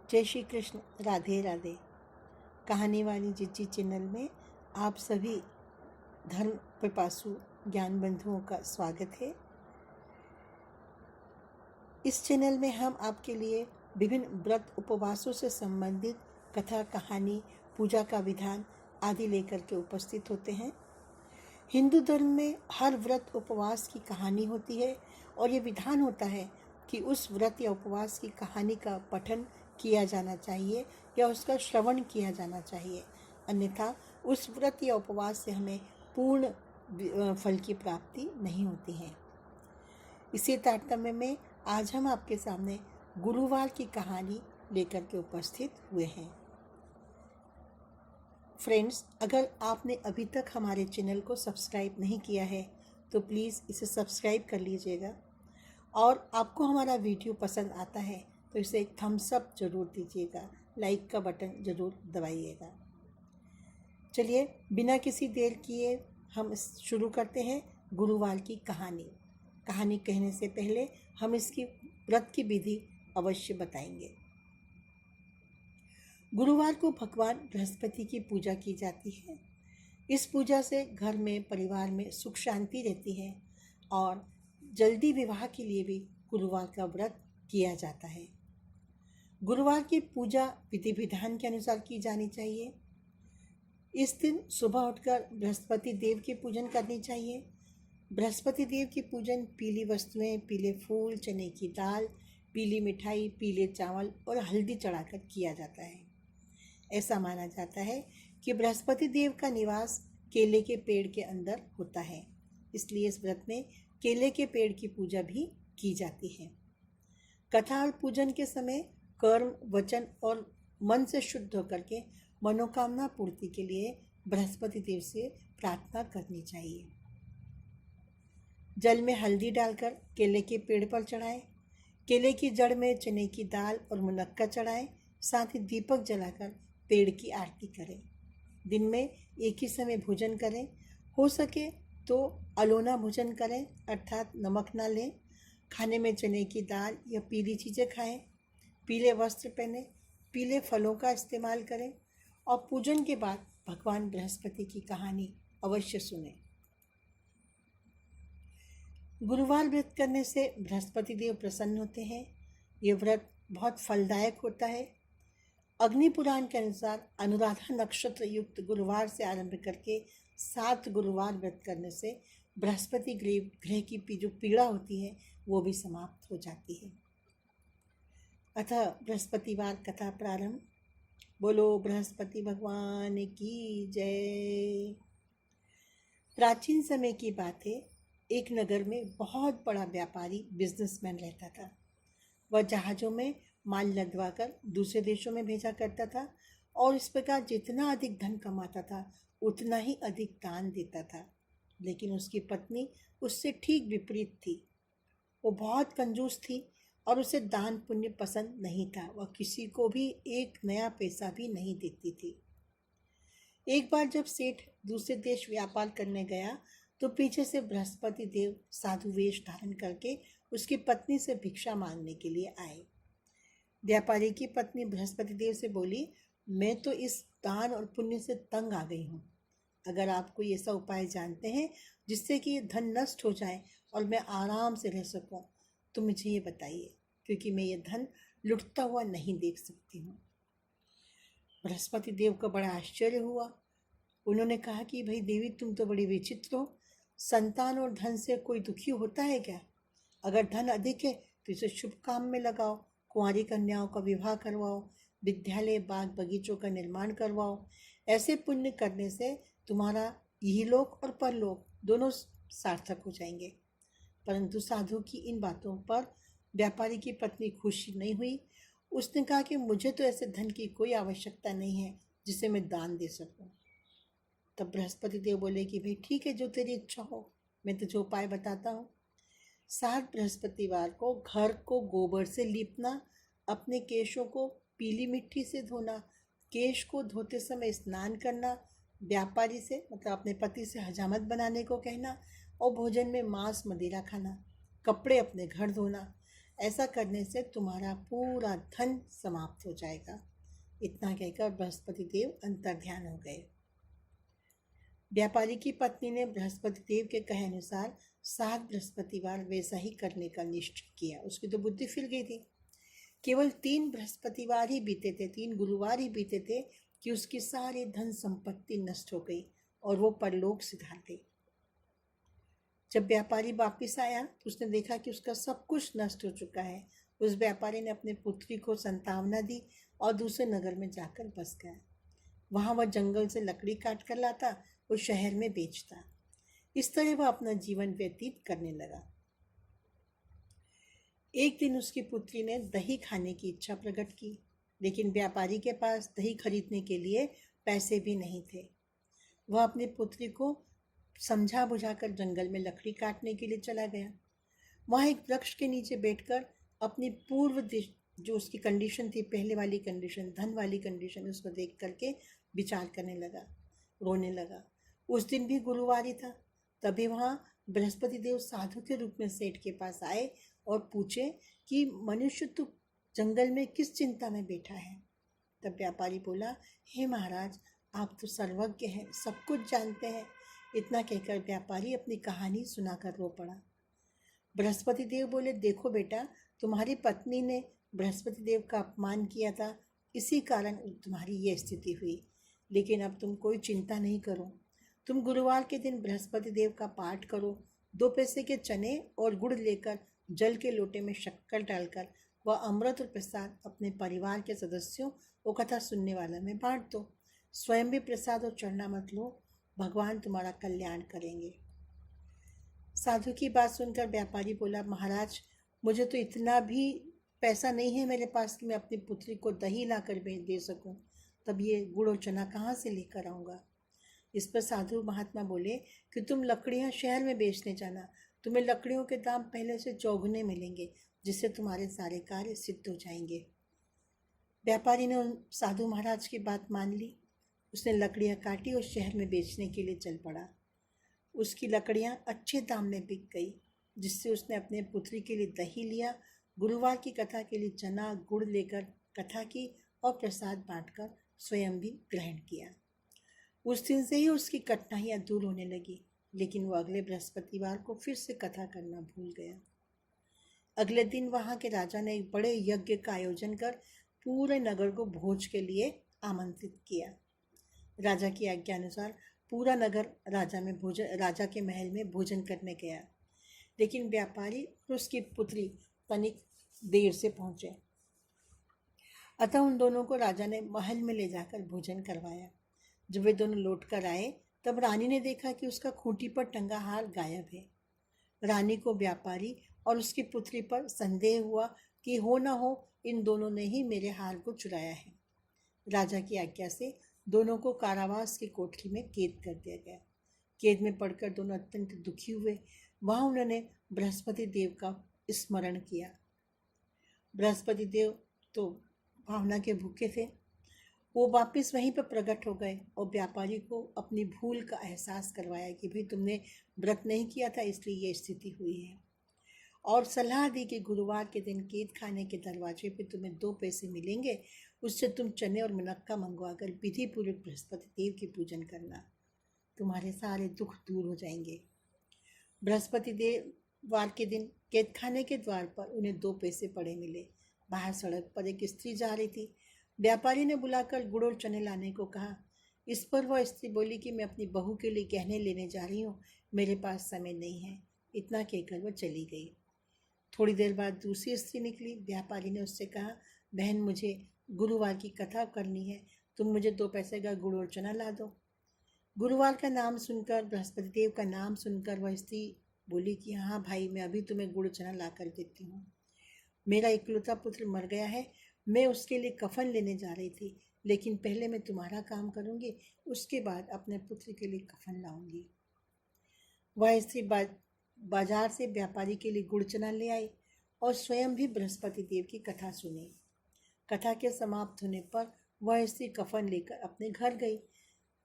जय श्री कृष्ण। राधे राधे। कहानी वाली जिज्जी चैनल में आप सभी धर्म पिपासु ज्ञान बंधुओं का स्वागत है। इस चैनल में हम आपके लिए विभिन्न व्रत उपवासों से संबंधित कथा, कहानी, पूजा का विधान आदि लेकर के उपस्थित होते हैं। हिंदू धर्म में हर व्रत उपवास की कहानी होती है और ये विधान होता है कि उस व्रत या उपवास की कहानी का पठन किया जाना चाहिए या उसका श्रवण किया जाना चाहिए, अन्यथा उस व्रत या उपवास से हमें पूर्ण फल की प्राप्ति नहीं होती है। इसी तारतम्य में आज हम आपके सामने गुरुवार की कहानी लेकर के उपस्थित हुए हैं। फ्रेंड्स, अगर आपने अभी तक हमारे चैनल को सब्सक्राइब नहीं किया है तो प्लीज़ इसे सब्सक्राइब कर लीजिएगा, और आपको हमारा वीडियो पसंद आता है तो इसे एक थम्स अप ज़रूर दीजिएगा, लाइक का बटन ज़रूर दबाइएगा। चलिए बिना किसी देर किए हम शुरू करते हैं गुरुवार की कहानी। कहानी कहने से पहले हम इसकी व्रत की विधि अवश्य बताएंगे। गुरुवार को भगवान बृहस्पति की पूजा की जाती है। इस पूजा से घर में, परिवार में सुख शांति रहती है और जल्दी विवाह के लिए भी गुरुवार का व्रत किया जाता है। गुरुवार की पूजा विधि विधान के अनुसार की जानी चाहिए। इस दिन सुबह उठकर बृहस्पति देव की पूजन करनी चाहिए। बृहस्पति देव की पूजन पीली वस्तुएं, पीले फूल, चने की दाल, पीली मिठाई, पीले चावल और हल्दी चढ़ाकर किया जाता है। ऐसा माना जाता है कि बृहस्पति देव का निवास केले के पेड़ के अंदर होता है, इसलिए इस व्रत में केले के पेड़ की पूजा भी की जाती है। कथा और पूजन के समय कर्म, वचन और मन से शुद्ध होकर के मनोकामना पूर्ति के लिए बृहस्पति देव से प्रार्थना करनी चाहिए। जल में हल्दी डालकर केले के पेड़ पर चढ़ाएं। केले की जड़ में चने की दाल और मुनक्का चढ़ाएं। साथ ही दीपक जलाकर पेड़ की आरती करें। दिन में एक ही समय भोजन करें। हो सके तो अलोना भोजन करें, अर्थात नमक ना लें। खाने में चने की दाल या पीली चीज़ें खाएं। पीले वस्त्र पहने, पीले फलों का इस्तेमाल करें और पूजन के बाद भगवान बृहस्पति की कहानी अवश्य सुनें। गुरुवार व्रत करने से बृहस्पति देव प्रसन्न होते हैं। ये व्रत बहुत फलदायक होता है। अग्नि पुराण के अनुसार अनुराधा नक्षत्र युक्त गुरुवार से आरंभ करके 7 गुरुवार व्रत करने से बृहस्पति ग्रह की जो पीड़ा होती है वो भी समाप्त हो जाती है। अतः बृहस्पतिवार कथा प्रारंभ। बोलो बृहस्पति भगवान की जय। प्राचीन समय की बात है। एक नगर में बहुत बड़ा व्यापारी बिजनेसमैन रहता था। वह जहाज़ों में माल लदवाकर दूसरे देशों में भेजा करता था और इस प्रकार जितना अधिक धन कमाता था उतना ही अधिक दान देता था। लेकिन उसकी पत्नी उससे ठीक विपरीत थी। वो बहुत कंजूस थी और उसे दान पुण्य पसंद नहीं था। वह किसी को भी एक नया पैसा भी नहीं देती थी। एक बार जब सेठ दूसरे देश व्यापार करने गया तो पीछे से बृहस्पति देव साधु वेश धारण करके उसकी पत्नी से भिक्षा मांगने के लिए आए। व्यापारी की पत्नी बृहस्पति देव से बोली, मैं तो इस दान और पुण्य से तंग आ गई हूँ। अगर आप कोई ऐसा उपाय जानते हैं जिससे कि धन नष्ट हो जाए और मैं आराम से रह सकूं तो मुझे ये बताइए, क्योंकि मैं ये धन लुटता हुआ नहीं देख सकती हूँ। बृहस्पति देव को बड़ा आश्चर्य हुआ। उन्होंने कहा कि भाई देवी, तुम तो बड़ी विचित्र हो। संतान और धन से कोई दुखी होता है क्या? अगर धन अधिक है तो इसे शुभ काम में लगाओ। कुंवारी कन्याओं का विवाह करवाओ, विद्यालय, बाग बगीचों का निर्माण करवाओ। ऐसे पुण्य करने से तुम्हारा इहलोक और परलोक दोनों सार्थक हो जाएंगे। परंतु साधु की इन बातों पर व्यापारी की पत्नी खुश नहीं हुई। उसने कहा कि मुझे तो ऐसे धन की कोई आवश्यकता नहीं है जिसे मैं दान दे सकूं। तब बृहस्पति देव बोले कि भाई ठीक है, जो तेरी इच्छा हो, मैं तुझे उपाय बताता हूँ। 7 बृहस्पतिवार को घर को गोबर से लीपना, अपने केशों को पीली मिट्टी से धोना, केश को धोते समय स्नान करना, व्यापारी से मतलब अपने पति से हजामत बनाने को कहना और भोजन में मांस मदिरा खाना, कपड़े अपने घर धोना, ऐसा करने से तुम्हारा पूरा धन समाप्त हो जाएगा। इतना कहकर बृहस्पति देव अंतर्ध्यान हो गए। व्यापारी की पत्नी ने बृहस्पति देव के कहे अनुसार 7 बृहस्पतिवार वैसा ही करने का निश्चय किया। उसकी तो बुद्धि फिर गई थी। केवल 3 बृहस्पतिवार ही बीते थे, 3 गुरुवार ही बीते थे कि उसकी सारी धन संपत्ति नष्ट हो गई और वो परलोक सिधार गई। जब व्यापारी वापिस आया तो उसने देखा कि उसका सब कुछ नष्ट हो चुका है। उस व्यापारी ने अपने पुत्री को संतावना दी और दूसरे नगर में जाकर बस गया। वहाँ वह जंगल से लकड़ी काट कर लाता और शहर में बेचता। इस तरह वह अपना जीवन व्यतीत करने लगा। एक दिन उसकी पुत्री ने दही खाने की इच्छा प्रकट की, लेकिन व्यापारी के पास दही खरीदने के लिए पैसे भी नहीं थे। वह अपनी पुत्री को समझा बुझाकर जंगल में लकड़ी काटने के लिए चला गया। वहाँ एक वृक्ष के नीचे बैठकर अपनी जो उसकी कंडीशन थी, पहले वाली कंडीशन, धन वाली कंडीशन, उसको देख करके विचार करने लगा, रोने लगा। उस दिन भी गुरुवार ही था। तभी वहाँ बृहस्पति देव साधु के रूप में सेठ के पास आए और पूछे कि मनुष्य तो जंगल में किस चिंता में बैठा है। तब व्यापारी बोला, हे महाराज, आप तो सर्वज्ञ हैं, सब कुछ जानते हैं। इतना कहकर व्यापारी अपनी कहानी सुनाकर रो पड़ा। बृहस्पति देव बोले, देखो बेटा, तुम्हारी पत्नी ने बृहस्पति देव का अपमान किया था, इसी कारण तुम्हारी ये स्थिति हुई। लेकिन अब तुम कोई चिंता नहीं करो। तुम गुरुवार के दिन बृहस्पति देव का पाठ करो। 2 पैसे के चने और गुड़ लेकर जल के लोटे में शक्कर डालकर वह अमृत और प्रसाद अपने परिवार के सदस्यों और कथा सुनने वाला में बांट दो। स्वयं भी प्रसाद और चढ़ना मत लो, भगवान तुम्हारा कल्याण करेंगे। साधु की बात सुनकर व्यापारी बोला, महाराज, मुझे तो इतना भी पैसा नहीं है मेरे पास कि मैं अपनी पुत्री को दही लाकर दे सकूं। तब ये गुड़ और चना कहाँ से लेकर आऊँगा। इस पर साधु महात्मा बोले कि तुम लकड़ियाँ शहर में बेचने जाना, तुम्हें लकड़ियों के दाम पहले से चौगुने मिलेंगे, जिससे तुम्हारे सारे कार्य सिद्ध हो जाएंगे। व्यापारी ने उन साधु महाराज की बात मान ली। उसने लकड़ियाँ काटी और शहर में बेचने के लिए चल पड़ा। उसकी लकड़ियाँ अच्छे दाम में बिक गई, जिससे उसने अपने पुत्री के लिए दही लिया, गुरुवार की कथा के लिए चना गुड़ लेकर कथा की और प्रसाद बांटकर स्वयं भी ग्रहण किया। उस दिन से ही उसकी कठिनाइयाँ दूर होने लगी, लेकिन वो अगले बृहस्पतिवार को फिर से कथा करना भूल गया। अगले दिन वहाँ के राजा ने एक बड़े यज्ञ का आयोजन कर पूरे नगर को भोज के लिए आमंत्रित किया। राजा की आज्ञा अनुसार पूरा नगर राजा के महल में भोजन करने गया, लेकिन व्यापारी और उसकी पुत्री तनिक देर से पहुँचे। अतः उन दोनों को राजा ने महल में ले जाकर भोजन करवाया। जब वे दोनों लौट कर आए तब रानी ने देखा कि उसका खूंटी पर टंगा हार गायब है। रानी को व्यापारी और उसकी पुत्री पर संदेह हुआ कि हो न हो इन दोनों ने ही मेरे हार को चुराया है। राजा की आज्ञा से दोनों को कारावास की कोठरी में कैद कर दिया गया। कैद में पड़कर दोनों अत्यंत दुखी हुए। वहाँ उन्होंने बृहस्पति देव का स्मरण किया। बृहस्पति देव तो भावना के भूखे थे। वो वापस वहीं पर प्रकट हो गए और व्यापारी को अपनी भूल का एहसास करवाया कि भाई तुमने व्रत नहीं किया था, इसलिए ये स्थिति हुई है, और सलाह दी कि गुरुवार के दिन कैद खाने के दरवाजे पे तुम्हें 2 पैसे मिलेंगे, उससे तुम चने और मुनक्का मंगवाकर विधि पूर्वक बृहस्पति देव की पूजन करना, तुम्हारे सारे दुख दूर हो जाएंगे। बृहस्पति देववार के दिन कैद खाने के द्वार पर उन्हें 2 पैसे पड़े मिले। बाहर सड़क पर एक स्त्री जा रही थी। व्यापारी ने बुलाकर गुड़ और चने लाने को कहा। इस पर वह स्त्री बोली कि मैं अपनी बहू के लिए गहने लेने जा रही हूँ, मेरे पास समय नहीं है। इतना कहकर वह चली गई। थोड़ी देर बाद दूसरी स्त्री निकली। व्यापारी ने उससे कहा, बहन, मुझे गुरुवार की कथा करनी है, तुम मुझे 2 पैसे का गुड़ और चना ला दो। गुरुवार का नाम सुनकर, बृहस्पति देव का नाम सुनकर वह स्त्री बोली कि हाँ भाई, मैं अभी तुम्हें गुड़ चना ला कर देती हूँ। मेरा इकलौता पुत्र मर गया है, मैं उसके लिए कफन लेने जा रही थी, लेकिन पहले मैं तुम्हारा काम करूँगी, उसके बाद अपने पुत्र के लिए कफन लाऊंगी। वह स्त्री बाजार से व्यापारी के लिए गुड़ चना ले आई और स्वयं भी बृहस्पति देव की कथा सुनी। कथा के समाप्त होने पर वह स्त्री कफन लेकर अपने घर गई।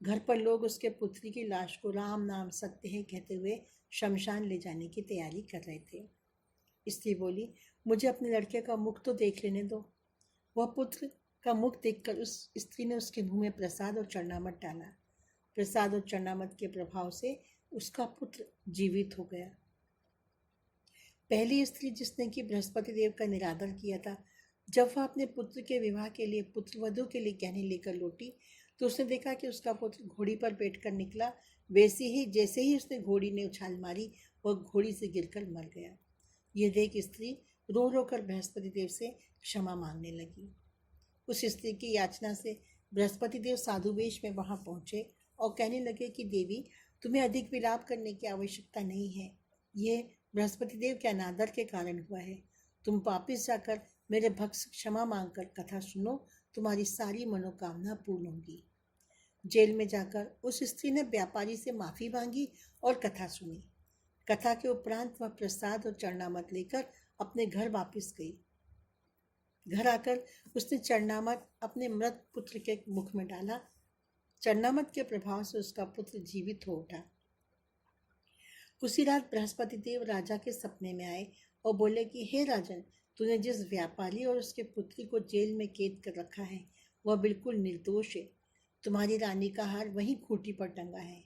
घर पर लोग उसके पुत्री की लाश को राम नाम सत्य है कहते हुए शमशान ले जाने की तैयारी कर रहे थे। स्त्री बोली, मुझे अपने लड़के का मुख तो देख लेने दो। वह पुत्र का मुख देखकर उस स्त्री ने उसके मुंह में प्रसाद और चरणामत डाला। प्रसाद और चरणामत के प्रभाव से उसका पुत्र जीवित हो गया। पहली स्त्री जिसने कि बृहस्पति देव का निरादर किया था, जब वह अपने पुत्र के विवाह के लिए पुत्रवधू के लिए गहने लेकर लौटी तो उसने देखा कि उसका पुत्र घोड़ी पर बैठकर निकला। वैसे ही जैसे ही उसने घोड़ी ने उछाल मारी, वह घोड़ी से गिरकर मर गया। यह देख स्त्री रो रो कर बृहस्पति देव से क्षमा मांगने लगी। उस स्त्री की याचना से बृहस्पति देव साधु वेश में वहां पहुंचे और कहने लगे कि देवी, तुम्हें अधिक विलाप करने की आवश्यकता नहीं है। यह बृहस्पति देव के अनादर के कारण हुआ है। तुम वापिस जाकर मेरे भक्त से क्षमा मांगकर कथा सुनो, तुम्हारी सारी मनोकामना पूर्ण होगी। जेल में जाकर उस स्त्री ने व्यापारी से माफी मांगी और कथा सुनी। कथा के उपरांत वह प्रसाद और चरणामत लेकर अपने घर वापस गई। घर आकर उसने चरणामत अपने मृत पुत्र के मुख में डाला। चरणामत के प्रभाव से उसका पुत्र जीवित हो उठा। उसी रात बृहस्पति देव राजा के सपने में आए और बोले कि हे राजन, तूने जिस व्यापारी और उसके पुत्री को जेल में कैद कर रखा है वह बिल्कुल निर्दोष है। तुम्हारी रानी का हार वहीं खूंटी पर टंगा है।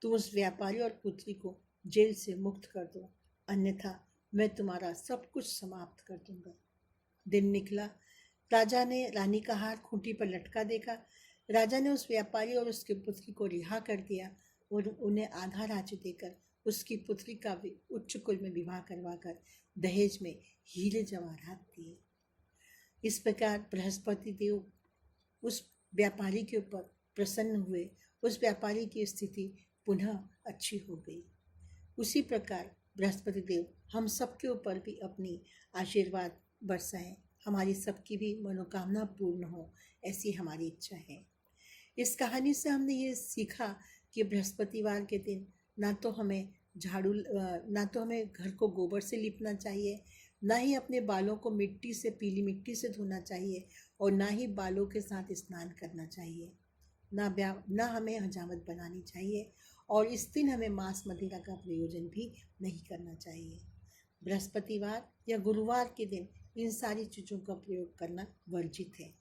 तुम उस व्यापारी और पुत्री को जेल से मुक्त कर दो, अन्यथा मैं तुम्हारा सब कुछ समाप्त कर दूंगा। दिन निकला। राजा ने रानी का हार खूंटी पर लटका देखा। राजा ने उस व्यापारी और उसके पुत्री को रिहा कर दिया और उन्हें आधा राज्य देकर उसकी पुत्री का भी उच्च कुल में विवाह करवाकर दहेज में हीरे जवाहरात दिए। इस प्रकार बृहस्पति देव उस व्यापारी के ऊपर प्रसन्न हुए। उस व्यापारी की स्थिति पुनः अच्छी हो गई। उसी प्रकार बृहस्पति देव हम सबके ऊपर भी अपनी आशीर्वाद बरसाएं, हमारी सबकी भी मनोकामना पूर्ण हो, ऐसी हमारी इच्छा है। इस कहानी से हमने ये सीखा कि बृहस्पतिवार के दिन ना तो हमें घर को गोबर से लीपना चाहिए, ना ही अपने बालों को पीली मिट्टी से धोना चाहिए और ना ही बालों के साथ स्नान करना चाहिए। ना हमें हजामत बनानी चाहिए और इस दिन हमें मांस मदिरा का प्रयोजन भी नहीं करना चाहिए। बृहस्पतिवार या गुरुवार के दिन इन सारी चीज़ों का प्रयोग करना वर्जित है।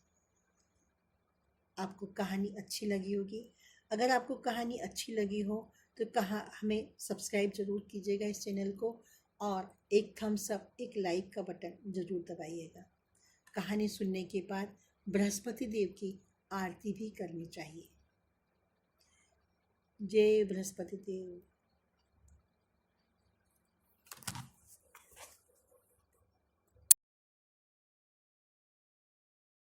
आपको कहानी अच्छी लगी होगी। अगर आपको कहानी अच्छी लगी हो तो हमें सब्सक्राइब जरूर कीजिएगा इस चैनल को और एक थम्स अप, एक लाइक का बटन जरूर दबाइएगा। कहानी सुनने के बाद बृहस्पति देव की आरती भी करनी चाहिए। जय बृहस्पति देव।